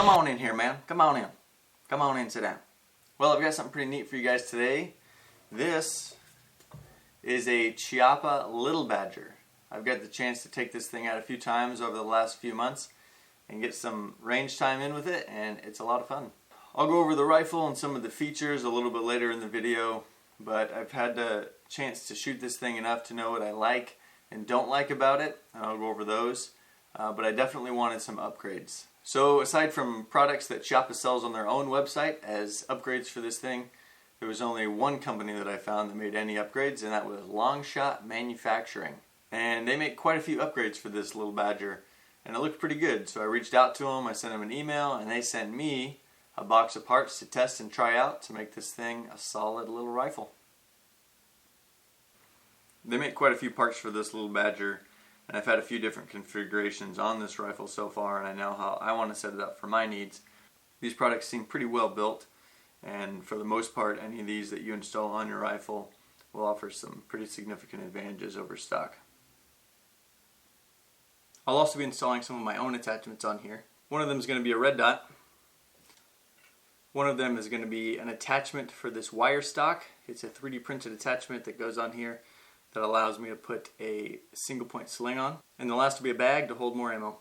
Come on in here, man. Come on in. Come on in, sit down. Well, I've got something pretty neat for you guys today. This is a Chiappa Little Badger. I've got the chance to take this thing out a few times over the last few months and get some range time in with it, and it's a lot of fun. I'll go over the rifle and some of the features a little bit later in the video, but I've had the chance to shoot this thing enough to know what I like and don't like about it, and I'll go over those. But I definitely wanted some upgrades. So aside from products that Chiappa sells on their own website as upgrades for this thing, there was only one company that I found that made any upgrades, and that was LongShot Manufacturing. And they make quite a few upgrades for this little Badger, and it looked pretty good. So I reached out to them, I sent them an email, and they sent me a box of parts to test and try out to make this thing a solid little rifle. They make quite a few parts for this little Badger, and I've had a few different configurations on this rifle so far, and I know how I want to set it up for my needs. These products seem pretty well built, and for the most part any of these that you install on your rifle will offer some pretty significant advantages over stock. I'll also be installing some of my own attachments on here. One of them is going to be a red dot. One of them is going to be an attachment for this wire stock. It's a 3D printed attachment that goes on here that allows me to put a single point sling on. And the last will be a bag to hold more ammo.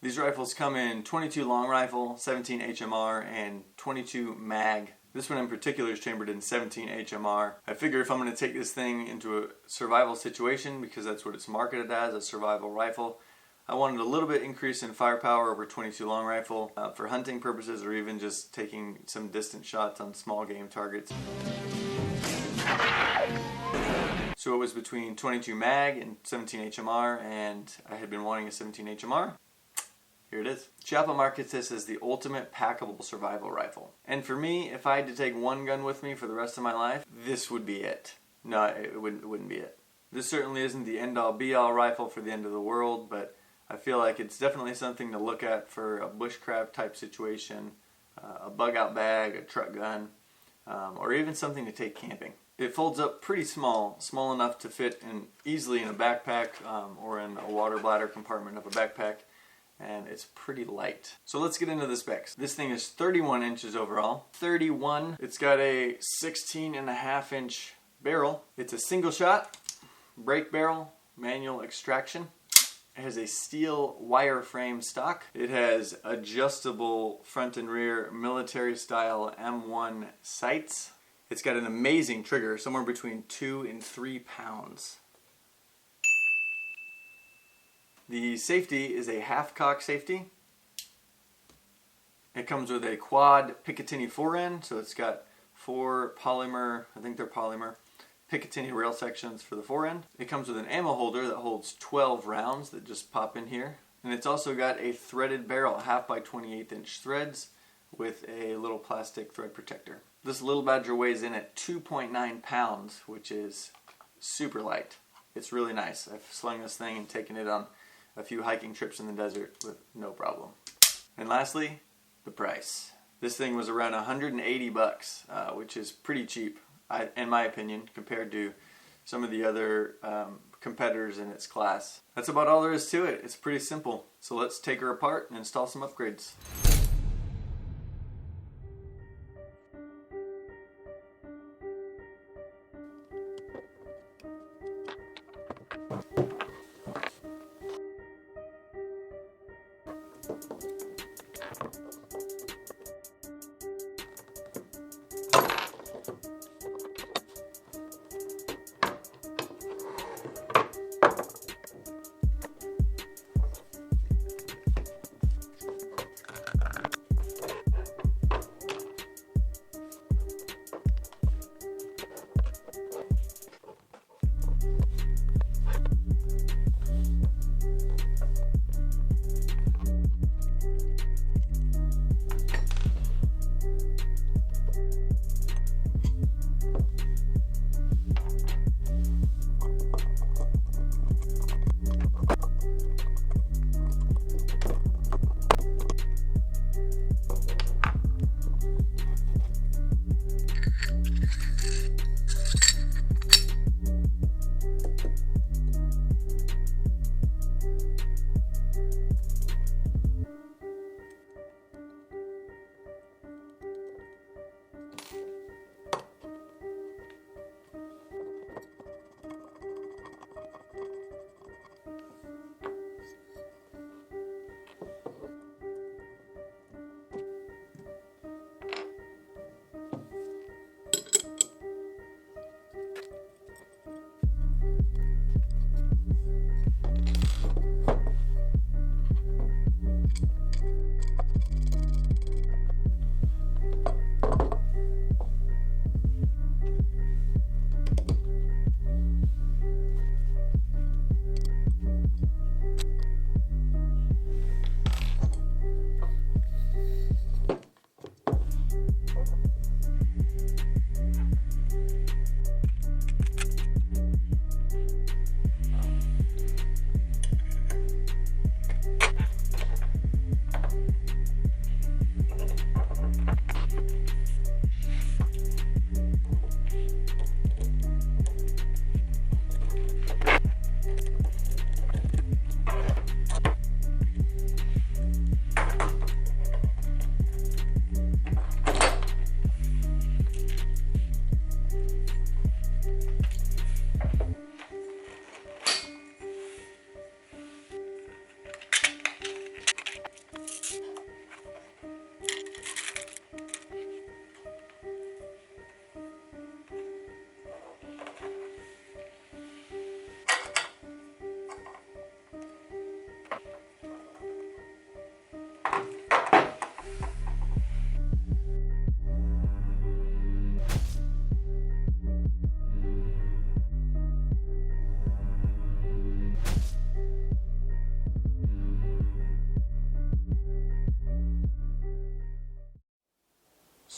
These rifles come in 22 long rifle, 17 HMR, and 22 mag. This one in particular is chambered in 17 HMR. I figure if I'm going to take this thing into a survival situation, because that's what it's marketed as, a survival rifle, I wanted a little bit increase in firepower over 22 long rifle for hunting purposes, or even just taking some distance shots on small game targets. So it was between 22 mag and 17 HMR, and I had been wanting a 17 HMR. Here it is. Chiappa markets this as the ultimate packable survival rifle. And for me, if I had to take one gun with me for the rest of my life, this would be it. No, it wouldn't be it. This certainly isn't the end-all be-all rifle for the end of the world, but I feel like it's definitely something to look at for a bushcraft type situation, a bug out bag, a truck gun, or even something to take camping. It folds up pretty small enough to fit easily in a backpack or in a water bladder compartment of a backpack, and it's pretty light. So let's get into the specs. This thing is 31 inches overall. 31. It's got a 16.5 inch barrel. It's a single shot, break barrel, manual extraction. It has a steel wireframe stock. It has adjustable front and rear military style M1 sights. It's got an amazing trigger, somewhere between 2 and 3 pounds. The safety is a half-cock safety. It comes with a quad Picatinny forend, so it's got 4 polymer, I think they're polymer, Picatinny rail sections for the forend. It comes with an ammo holder that holds 12 rounds that just pop in here. And it's also got a threaded barrel, 1/2 by 28 inch threads with a little plastic thread protector. This little Badger weighs in at 2.9 pounds, which is super light. It's really nice. I've slung this thing and taken it on a few hiking trips in the desert with no problem. And lastly, the price. This thing was around 180 bucks, which is pretty cheap, in my opinion, compared to some of the other competitors in its class. That's about all there is to it. It's pretty simple. So let's take her apart and install some upgrades.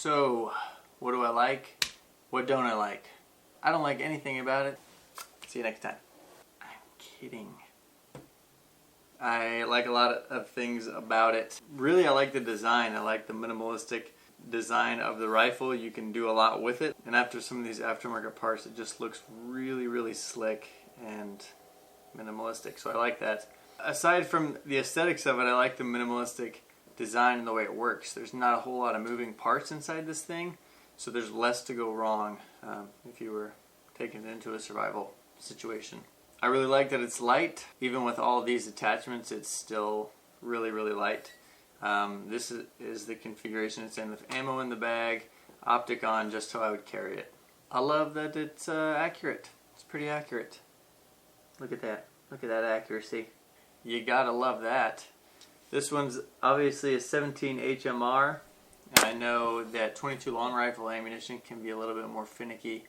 So, what do I like? What don't I like? I don't like anything about it. See you next time. I'm kidding. I like a lot of things about it. Really, I like the design. I like the minimalistic design of the rifle. You can do a lot with it. And after some of these aftermarket parts, it just looks really, really slick and minimalistic. So I like that. Aside from the aesthetics of it, I like the minimalistic design and the way it works. There's not a whole lot of moving parts inside this thing, so there's less to go wrong if you were taking it into a survival situation. I really like that it's light. Even with all these attachments, it's still really, really light. This is the configuration it's in, with ammo in the bag, optic on, just how I would carry it. I love that it's accurate. It's pretty accurate. Look at that. Look at that accuracy. You gotta love that. This one's obviously a 17 HMR. I know that 22 long rifle ammunition can be a little bit more finicky.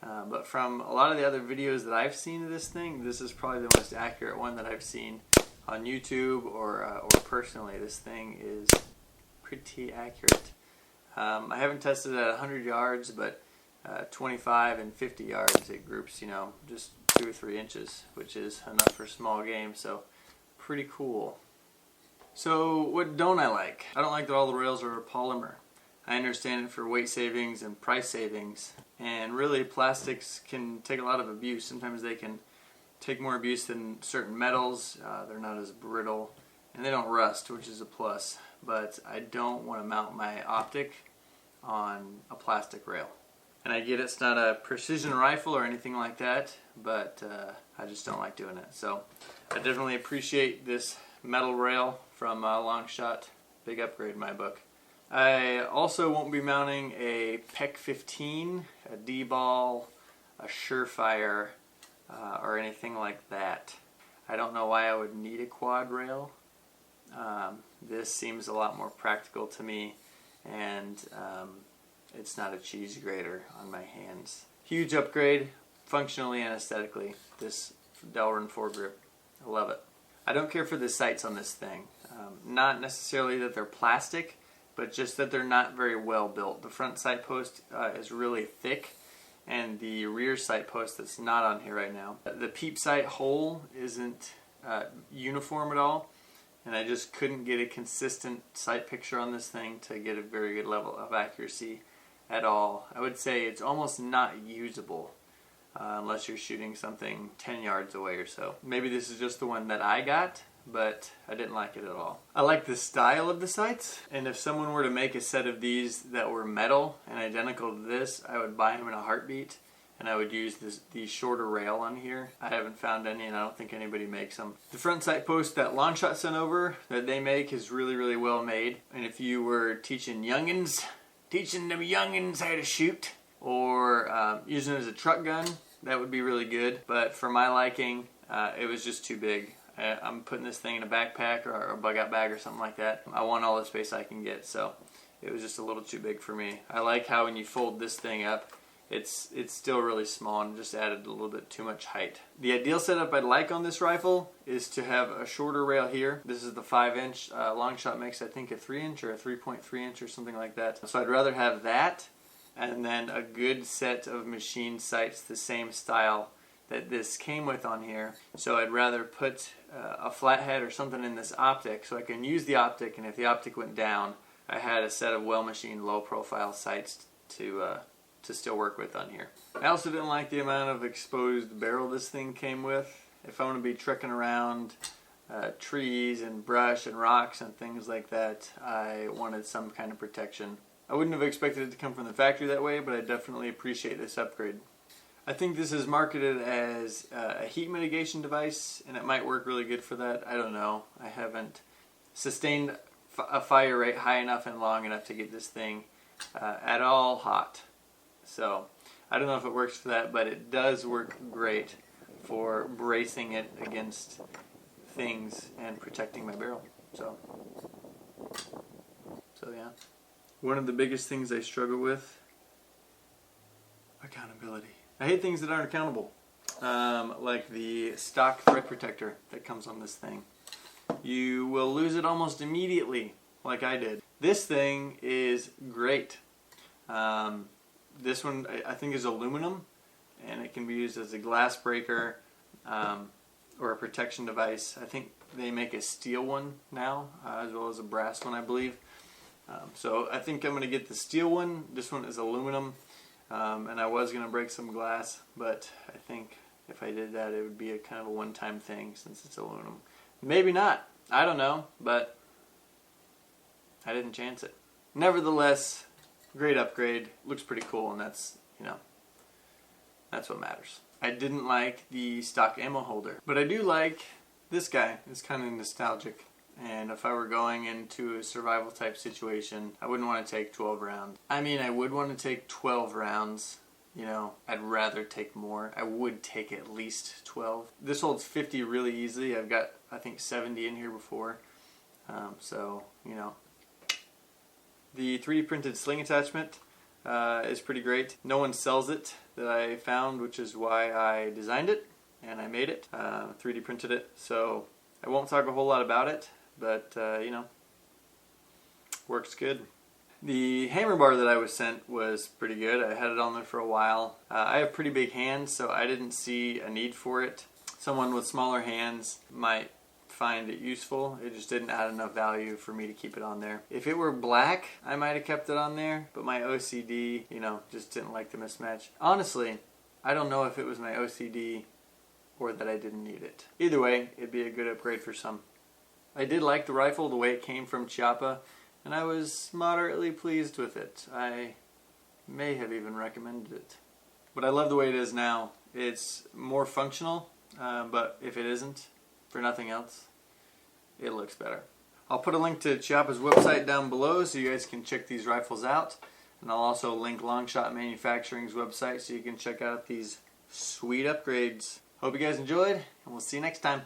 But from a lot of the other videos that I've seen of this thing, this is probably the most accurate one that I've seen on YouTube or personally. This thing is pretty accurate. I haven't tested it at 100 yards, but 25 and 50 yards it groups, you know, just 2 or 3 inches, which is enough for small game, so pretty cool. So what don't I like? I don't like that all the rails are polymer. I understand it for weight savings and price savings, and really plastics can take a lot of abuse. Sometimes they can take more abuse than certain metals. They're not as brittle, and they don't rust, which is a plus. But I don't want to mount my optic on a plastic rail. And I get it's not a precision rifle or anything like that, but I just don't like doing it. So I definitely appreciate this metal rail from LongShot. Big upgrade in my book. I also won't be mounting a PEC 15, a D-ball, a Surefire, or anything like that. I don't know why I would need a quad rail. This seems a lot more practical to me, and it's not a cheese grater on my hands. Huge upgrade, functionally and aesthetically, this Delrin foregrip. I love it. I don't care for the sights on this thing. Not necessarily that they're plastic, but just that they're not very well built. The front sight post is really thick, and the rear sight post that's not on here right now. The peep sight hole isn't uniform at all, and I just couldn't get a consistent sight picture on this thing to get a very good level of accuracy at all. I would say it's almost not usable unless you're shooting something 10 yards away or so. Maybe this is just the one that I got, but I didn't like it at all. I like the style of the sights, and if someone were to make a set of these that were metal and identical to this, I would buy them in a heartbeat, and I would use the shorter rail on here. I haven't found any, and I don't think anybody makes them. The front sight post that LongShot sent over that they make is really, really well made, and if you were teaching them youngins how to shoot, or using it as a truck gun, that would be really good. But for my liking, it was just too big. I'm putting this thing in a backpack or a bug out bag or something like that. I want all the space I can get, so it was just a little too big for me. I like how when you fold this thing up, it's still really small and just added a little bit too much height. The ideal setup I'd like on this rifle is to have a shorter rail here. This is the 5-inch. LongShot makes, I think, a 3-inch or a 3.3 inch or something like that. So I'd rather have that and then a good set of machine sights the same style that this came with on here. So I'd rather put a flathead or something in this optic so I can use the optic, and if the optic went down, I had a set of well-machined low-profile sights to still work with on here. I also didn't like the amount of exposed barrel this thing came with. If I want to be trekking around trees and brush and rocks and things like that, I wanted some kind of protection. I wouldn't have expected it to come from the factory that way, but I definitely appreciate this upgrade. I think this is marketed as a heat mitigation device, and it might work really good for that. I don't know. I haven't sustained a fire rate high enough and long enough to get this thing at all hot. So I don't know if it works for that, but it does work great for bracing it against things and protecting my barrel. So yeah. One of the biggest things I struggle with, accountability. I hate things that aren't accountable, like the stock thread protector that comes on this thing. You will lose it almost immediately, like I did. This thing is great. This one I think is aluminum, and it can be used as a glass breaker or a protection device. I think they make a steel one now, as well as a brass one, I believe. So I think I'm going to get the steel one. This one is aluminum, and I was going to break some glass, but I think if I did that, it would be a kind of a one-time thing since it's aluminum. Maybe not. I don't know, but I didn't chance it. Nevertheless, great upgrade. Looks pretty cool, and that's, you know, that's what matters. I didn't like the stock ammo holder, but I do like this guy. It's kind of nostalgic, and if I were going into a survival type situation, I wouldn't want to take 12 rounds. I mean, I would want to take 12 rounds. You know, I'd rather take more. I would take at least 12. This holds 50 really easily. I've got, I think, 70 in here before. So, you know. The 3D printed sling attachment is pretty great. No one sells it that I found, which is why I designed it and I made it. 3D printed it. So I won't talk a whole lot about it, but, you know, works good. The hammer bar that I was sent was pretty good. I had it on there for a while. I have pretty big hands, so I didn't see a need for it. Someone with smaller hands might find it useful. It just didn't add enough value for me to keep it on there. If it were black, I might have kept it on there, but my OCD, you know, just didn't like the mismatch. Honestly, I don't know if it was my OCD or that I didn't need it. Either way, it'd be a good upgrade for some. I did like the rifle, the way it came from Chiappa, and I was moderately pleased with it. I may have even recommended it. But I love the way it is now. It's more functional, but if it isn't, for nothing else, it looks better. I'll put a link to Chiappa's website down below so you guys can check these rifles out. And I'll also link LongShot Manufacturing's website so you can check out these sweet upgrades. Hope you guys enjoyed, and we'll see you next time.